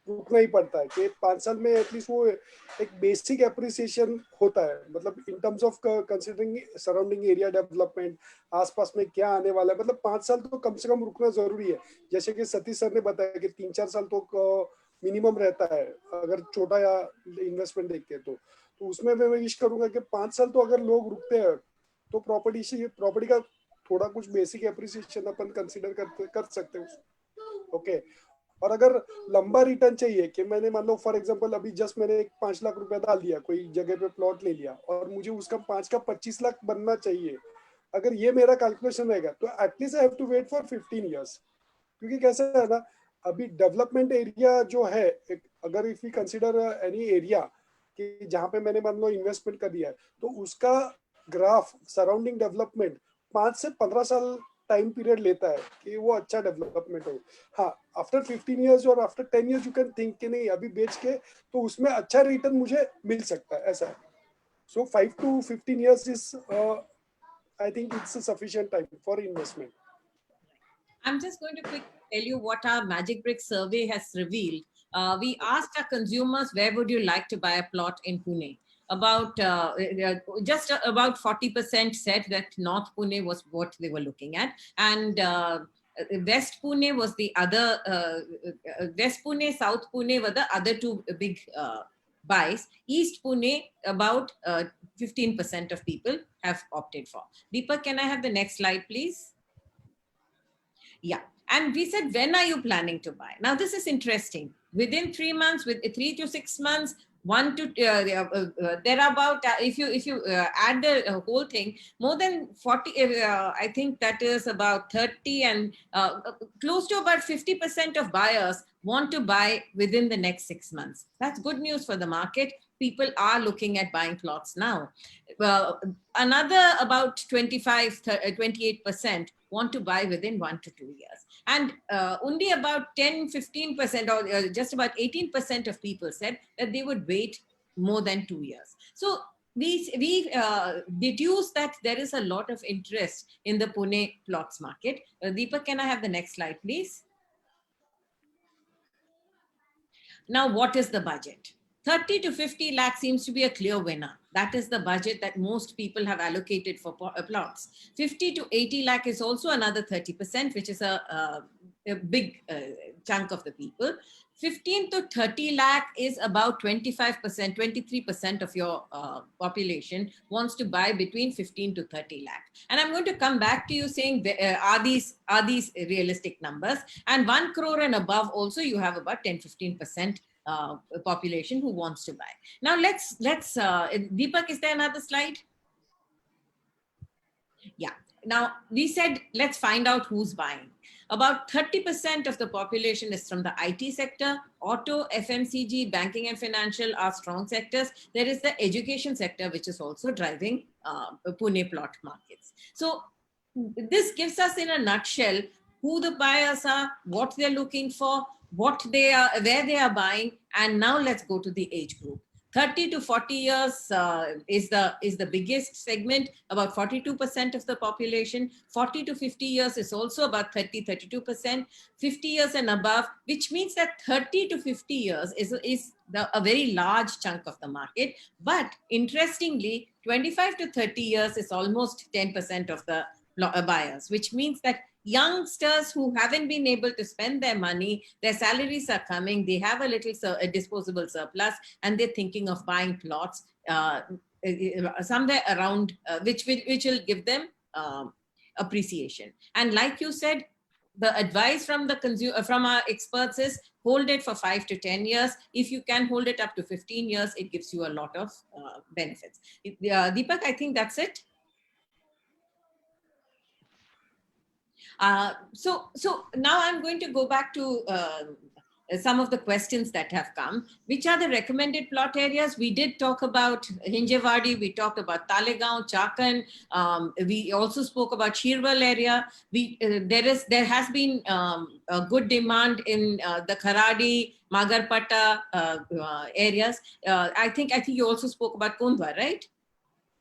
रुकना ही पड़ता है कि 5 साल में एटलीस्ट वो एक बेसिक एप्रिसिएशन होता है, मतलब in terms of considering surrounding area development, आसपास में क्या आने वाला है, मतलब 5 साल तो कम से कम रुकना जरूरी है। जैसे कि सतीश सर ने बताया कि 3-4 साल तो मिनिमम रहता है अगर छोटा या इन्वेस्टमेंट देखते हैं तो उसमें मैं विश करूंगा कि 5 साल तो अगर लोग रुकते हैं तो प्रॉपर्टी का थोड़ा कुछ बेसिक एप्रिसिएशन अपन कंसीडर कर सकते हैं। ओके, और अगर लंबा रिटर्न चाहिए कि मैंने मान लो फॉर एग्जांपल अभी जस्ट मैंने 5 लाख रुपया डाल दिया, कोई जगह पे प्लॉट ले लिया और मुझे उसका 5 का 25 लाख बनना चाहिए, अगर ये मेरा कैलकुलेशन रहेगा तो at least I have to wait for 15 years। क्योंकि कैसा है ना, अभी डेवलपमेंट एरिया जो है, अगर if you consider any area कि जहां पे मैंने मान लो इन्वेस्टमेंट कर दिया है तो उसका ग्राफ सराउंडिंग डेवलपमेंट 5 से 15 साल टाइम पीरियड लेता है कि वो अच्छा डेवलपमेंट हो। हाँ, आफ्टर 15 years और after 10 years you can think कि नहीं अभी बेच के तो उसमें अच्छा रिटर्न मुझे मिल सकता है, ऐसा है। सो 5 to 15 years is I think it's sufficient time for investment. I'm just going to quickly tell you what our Magic Brick survey has revealed. We asked our consumers, where would you like to buy a plot in Pune? Just about 40% said that North Pune was what they were looking at, and West Pune was the other. West Pune, South Pune were the other two big buys. East Pune, about 15% of people have opted for. Deepak, can I have the next slide, please? Yeah. And we said, when are you planning to buy? Now, this is interesting. Within 3 months, with 3 to 6 months, there are about, if you add the whole thing, more than 40, I think that is about 30 and close to about 50% of buyers want to buy within the next 6 months. That's good news for the market. People are looking at buying plots now. Another about 28% want to buy within 1 to 2 years. And only about 10-15% or just about 18% of people said that they would wait more than 2 years. So we deduce that there is a lot of interest in the Pune plots market. Deepak, can I have the next slide, please? Now, what is the budget? 30 to 50 lakh seems to be a clear winner. That is the budget that most people have allocated for plots. 50 to 80 lakh is also another 30%, which is a big chunk of the people. 15 to 30 lakh is about 25%, 23% of your population wants to buy between 15 to 30 lakh. And I'm going to come back to you saying, are these realistic numbers? And 1 crore and above also, you have about 10-15% population who wants to buy. Now let's Deepak, is there another slide? Yeah. Now we said, let's find out who's buying. About 30% of the population is from the IT sector. Auto, FMCG, banking and financial are strong sectors. There is the education sector, which is also driving Pune plot markets. So this gives us in a nutshell who the buyers are, what they're looking for, what they are, where they are buying. And now let's go to the age group. 30 to 40 years is the biggest segment, about 42% of the population. 40 to 50 years is also about 32%. 50 years and above, which means that 30 to 50 years is a very large chunk of the market. But interestingly, 25 to 30 years is almost 10% of the buyers, which means that youngsters who haven't been able to spend their money, their salaries are coming, they have a little disposable surplus, and they're thinking of buying plots somewhere around, which will give them appreciation. And like you said, the advice from from our experts is hold it for 5 to 10 years. If you can hold it up to 15 years, it gives you a lot of benefits. Deepak, I think that's it. So now I'm going to go back to some of the questions that have come. Which are the recommended plot areas? We did talk about Hinjewadi, we talked about Talegaon, Chakan. We also spoke about Shirwal area. There has been a good demand in the Kharadi, Magarpata areas. I think you also spoke about Kondwa, right?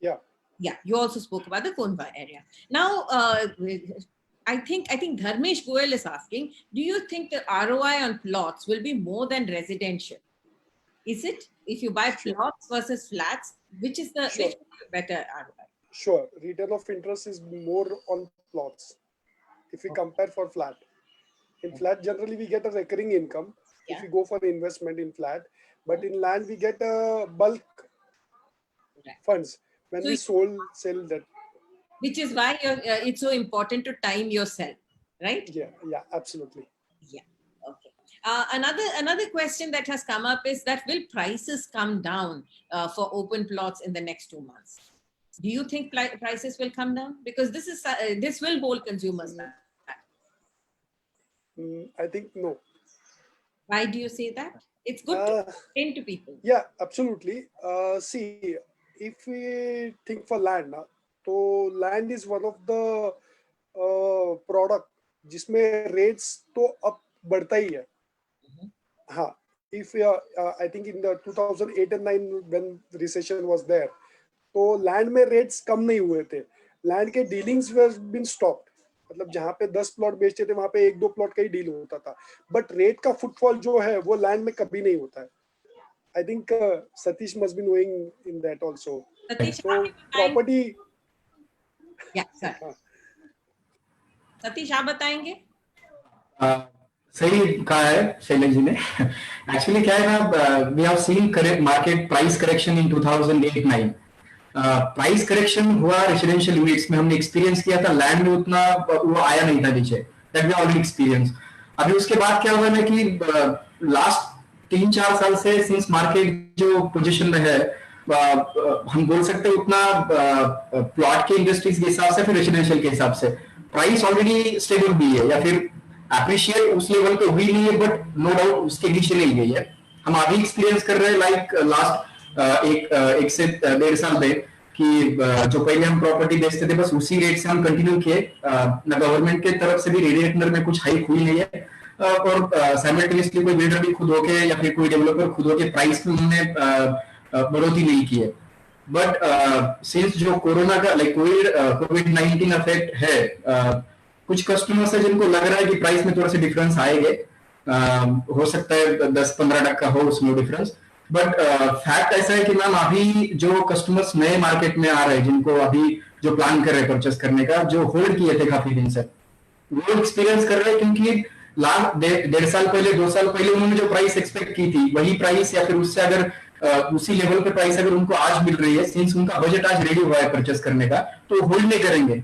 Yeah. Yeah, you also spoke about the Kondwa area. Now, I think Dharmesh Goel is asking, do you think the ROI on plots will be more than residential? Is it? If you buy plots versus flats, which is the which is the better ROI? Sure. Return of interest is more on plots if we compare for flat. In flat, generally we get a recurring income if we go for the investment in flat. But in land, we get a bulk funds when we sell that. Which is why it's so important to time yourself, right? Yeah, absolutely. Yeah, okay. Another question that has come up is that will prices come down for open plots in the next 2 months? Do you think prices will come down? Because this will hold consumers back. I think no. Why do you say that? It's good to explain to people. Yeah, absolutely. See, if we think for land, तो land is one of the product जिसमें rates तो अब बढ़ता ही है. हाँ, if I think in the 2008 and 9 when recession was there, तो land में rates कम नहीं हुए थे. लैंड के डीलिंग्स वर बीन स्टॉप्ड. मतलब जहाँ पे 10 प्लॉट बेचते थे वहां पे 1-2 प्लॉट का ही डील होता था. बट रेट का फुटफॉल जो है वो लैंड में कभी नहीं होता है. I think Satish must be knowing in that also. So property. Yeah, sir. Satish आप बताएंगे? सही कहा है शैलेश जी ने. एक्चुअली क्या है ना, we have seen market price correction in 2008-9. Price correction हुआ रेसिडेंशियल यूनिट्स में, हमने एक्सपीरियंस किया था. लैंड में उतना वो आया नहीं था नीचे, दैट वी ऑलरेडी एक्सपीरियंस. अभी उसके बाद क्या हुआ ना कि लास्ट 3-4 साल से सिंस मार्केट जो पोजीशन में है, हम बोल सकते हैं उतना प्लॉट के इंडस्ट्रीज के हिसाब से फिर रेसिडेंशियल के हिसाब से प्राइस ऑलरेडी स्टेबल हुई है, या फिर अप्रिशिएट उस लेवल पे हुई नहीं है, बट नो डाउट उसके नीचे नहीं गई है. हम अभी एक्सपीरियंस कर रहे हैं लाइक लास्ट 1 से 1.5 साल में कि जो पहले हम प्रॉपर्टी बेचते थे बस उसी रेट से हम कंटिन्यू किए. ना गवर्नमेंट के तरफ से भी रेट में कुछ हाइक हुई नहीं है, और साइमल्टेनियसली कोई बिल्डर भी खुद होके या फिर कोई डेवलपर खुद होके प्राइस में उन्होंने बढ़ोतरी नहीं की है. बट सिंस जो कोरोना का लाइक कोविड-19 इफेक्ट है, कुछ कस्टमर्स है जिनको लग रहा है कि प्राइस में थोड़ा सा डिफरेंस आएगा. हो सकता है 10-15% हो उसमें डिफरेंस. बट फैक्ट ऐसा है कि मैम अभी जो कस्टमर्स नए मार्केट में आ रहे हैं, जिनको अभी जो प्लान कर रहे हैं परचेस करने का, जो होल्ड किए थे काफी दिन से, वो एक्सपीरियंस कर रहे हैं, क्योंकि लाख 1.5 साल पहले 2 साल पहले उन्होंने जो प्राइस एक्सपेक्ट की थी वही प्राइस या फिर उससे अगर उसी लेवल पे प्राइस अगर उनको आज मिल रही है, सिंस उनका बजट आज रेडी हुआ है परचेस करने का, तो होल्ड नहीं करेंगे,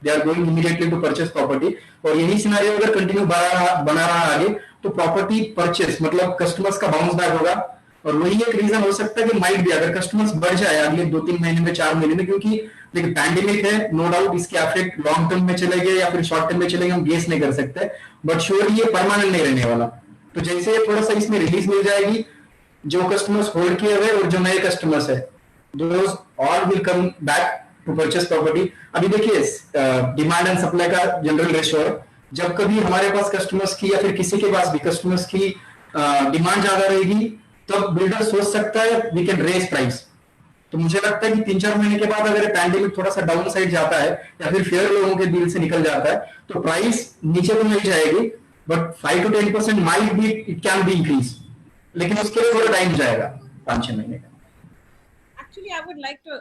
they are going immediately to purchase property. और यही सिनेरियो अगर कंटिन्यू बना रहा आगे, तो प्रॉपर्टी परचेस मतलब कस्टमर्स का बाउंस बैक होगा। और वही एक रीजन हो सकता है कि माइट भी अगर कस्टमर्स बढ़ जाए अगले 2-3 महीने में, 4 महीने में, क्योंकि देखिए पैंडेमिक है, नो डाउट इसके इफेक्ट लॉन्ग टर्म में चलेंगे या फिर शॉर्ट टर्म में चलेंगे, हम गेस नहीं कर सकते, बट श्योरली ये परमानेंट नहीं रहने वाला। तो जैसे थोड़ा सा इसमें रिलीज मिल जाएगी, जो कस्टमर्स होल्ड किए हुए और जो नए कस्टमर्स है, those all will come back to purchase property. अभी देखिए डिमांड एंड सप्लाई का जनरल रेशियो है, जब कभी हमारे पास कस्टमर्स की या फिर किसी के पास भी कस्टमर्स की डिमांड ज्यादा रहेगी, तब बिल्डर सोच सकता है वी कैन रेज प्राइस। तो मुझे लगता है कि 3-4 महीने के बाद अगर पैंडेमिक थोड़ा सा डाउन साइड जाता है या फिर फेयर लोगों के दिल से निकल जाता है, तो प्राइस नीचे तो नहीं जाएगी, but 5-10% might be, it can be increase, लेकिन उसके लिए थोड़ा टाइम जाएगा, 5-6 महीने का। Actually, I would like to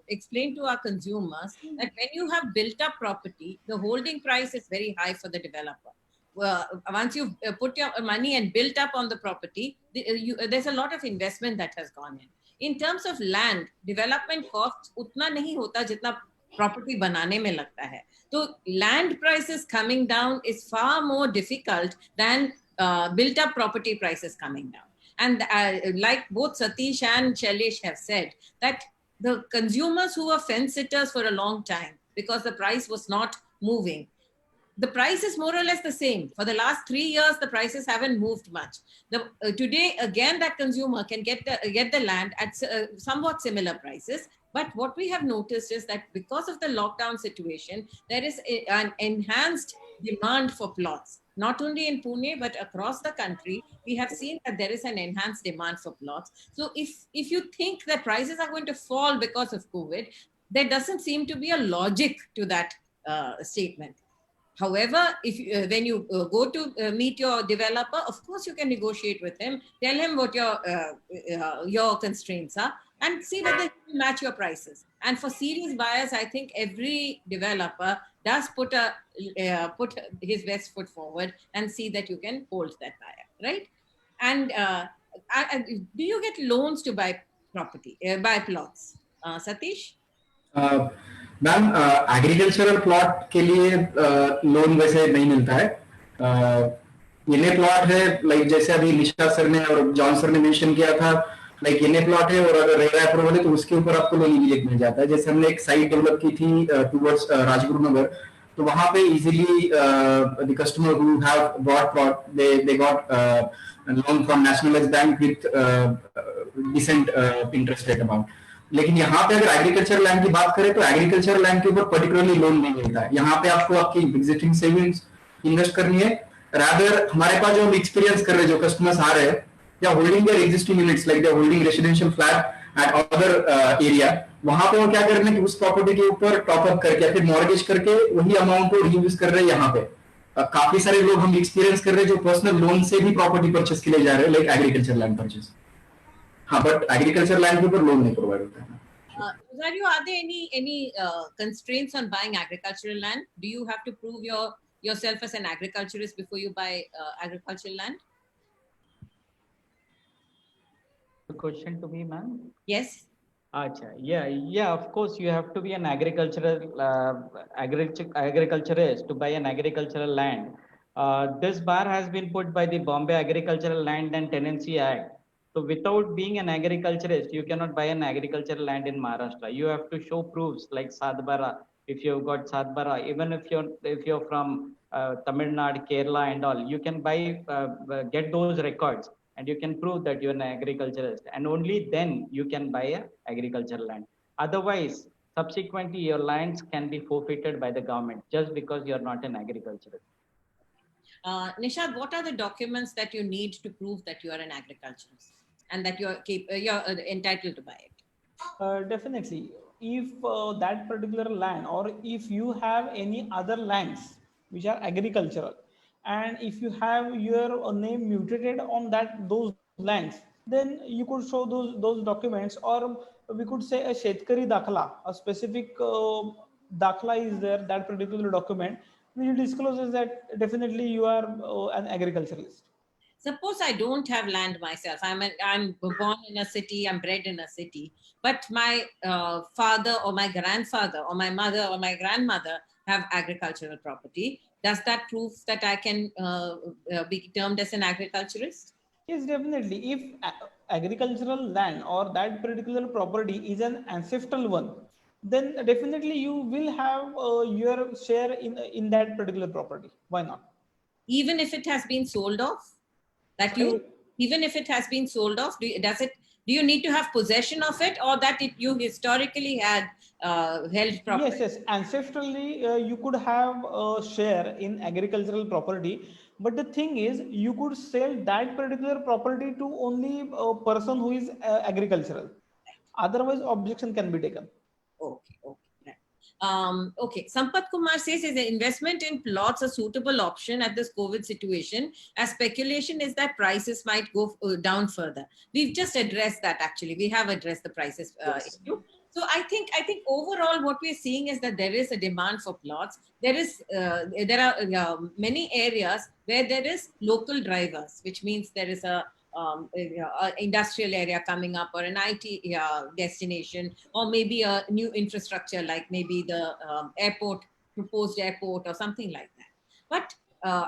explain to our consumers that when you have built up property, the holding price is very high for the developer. Once you've put your money and built up on the property, there's a lot of investment that has gone in. In terms of land, development costs उतना नहीं होता जितना property बनाने में लगता है. So land prices coming down is far more difficult than built up property prices coming down. And like both Satish and Shailesh have said, that the consumers who were fence sitters for a long time because the price was not moving, the price is more or less the same. For the last 3 years, the prices haven't moved much. Today, again, that consumer can get the land at somewhat similar prices. But what we have noticed is that because of the lockdown situation, there is an enhanced demand for plots. Not only in Pune, but across the country, we have seen that there is an enhanced demand for plots. So if you think that prices are going to fall because of COVID, there doesn't seem to be a logic to that statement. However, if when you go to meet your developer, of course you can negotiate with him, tell him what your constraints are, and see whether he will match your prices. And for serious buyers, I think every developer does put his best foot forward and see that you can hold that buyer, right? And do you get loans to buy property, buy plots, Satish? Ma'am agricultural plot के लिए loan वैसे नहीं मिलता है। ये plot है, like जैसे अभी निशा सर ने और जॉन सर ने मेंशन किया था, लाइक ये प्लॉट है और अगर रेरा अप्रूवल है तो उसके ऊपर आपको लोन इमीडिएट मिल जाता है। जैसे हमने एक साइट डेवलप की थी टुवर्ड्स राजगुरु नगर, तो वहां पे easily the customer who have bought plot they got loan from nationalised bank with decent interest rate amount. लेकिन यहाँ पे अगर एग्रीकल्चर लैंड की बात करें तो एग्रीकल्चर लैंड के ऊपर पर्टिकुलरली लोन नहीं मिलता है। यहाँ पे आपको आपकी एग्जिस्टिंग सेविंग्स इन्वेस्ट करनी है। रादर हमारे पास जो हम एक्सपीरियंस कर रहे हैं, जो कस्टमर्स आ रहे हैं, या holding their existing units like they holding residential flat eight other area, वहां पे वो क्या कर रहे हैं कि उस प्रॉपर्टी के ऊपर टॉप अप करके या फिर मॉर्गेज करके वही अमाउंट को रीयूज कर रहे हैं। यहाँ पे काफी सारे लोग हम एक्सपीरियंस कर रहे हैं जो पर्सनल लोन से भी प्रॉपर्टी परचेस के लिए जा रहे हैं, लाइक एग्रीकल्चर लैंड परचेस। हाँ, बट एग्रीकल्चर लैंड के ऊपर लोन नहीं प्रोवाइड होता है। Rosario, are there any constraints on buying agricultural land? Do you have to prove yourself as an agriculturist before you buy agricultural land? The question to me, ma'am? Yes. Acha, yeah, of course you have to be an agriculturist to buy an agricultural land. This bar has been put by the Bombay Agricultural Land and Tenancy Act. So without being an agriculturist, you cannot buy an agricultural land in Maharashtra. You have to show proofs like Sadbara. If you've got Sadbara, even if you're from Tamil Nadu, Kerala and all, you can get those records and you can prove that you're an agriculturist, and only then you can buy a agricultural land. Otherwise, subsequently your lands can be forfeited by the government just because you're not an agriculturist. Nishad, what are the documents that you need to prove that you are an agriculturist and that you're entitled to buy it? Definitely. If that particular land, or if you have any other lands which are agricultural, and if you have your name mutated on those lands, then you could show those documents, or we could say a Shetkari Dakhla, a specific Dakhla is there, that particular document, which discloses that definitely you are an agriculturalist. Suppose I don't have land myself. I'm born in a city. I'm bred in a city. But my father or my grandfather or my mother or my grandmother have agricultural property. Does that prove that I can be termed as an agriculturist? Yes, definitely. If agricultural land or that particular property is an ancestral one, then definitely you will have your share in that particular property. Why not? Even if it has been sold off? That you, Sorry? even if it has been sold off, do you need to have possession of it, or that you historically had held property? Yes, yes. Ancestrally, you could have a share in agricultural property, but the thing is, you could sell that particular property to only a person who is agricultural. Otherwise, objection can be taken. Okay, okay. Right. Okay, Sampath Kumar says, is the investment in plots a suitable option at this COVID situation, as speculation is that prices might go down further? We've just addressed that. Actually, we have addressed the prices Yes. issue. So I think overall what we're seeing is that there is a demand for plots. There are many areas where there is local drivers, which means there is a industrial area coming up, or an IT destination, or maybe a new infrastructure like maybe the proposed airport or something like that. But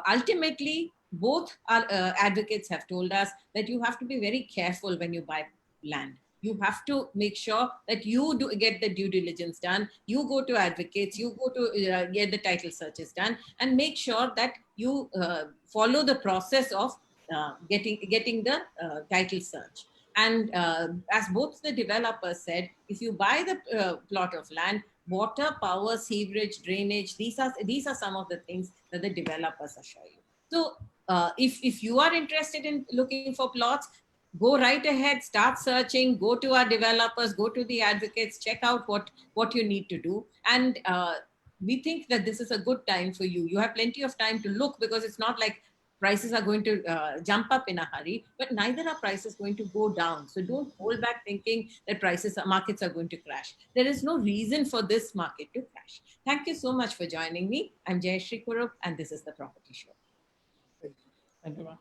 ultimately, both our advocates have told us that you have to be very careful when you buy land. You have to make sure that you do get the due diligence done. You go to advocates, you go to get the title searches done, and make sure that you follow the process of getting the title search. And as both the developers said, if you buy the plot of land, water, power, sewerage, drainage, these are some of the things that the developers assure you. So if you are interested in looking for plots, go right ahead, start searching, go to our developers, go to the advocates, check out what you need to do. And we think that this is a good time for you. You have plenty of time to look, because it's not like prices are going to jump up in a hurry, but neither are prices going to go down. So don't hold back thinking that markets are going to crash. There is no reason for this market to crash. Thank you so much for joining me. I'm Jayashree Kurup, and this is The Property Show. Thank you, ma'am.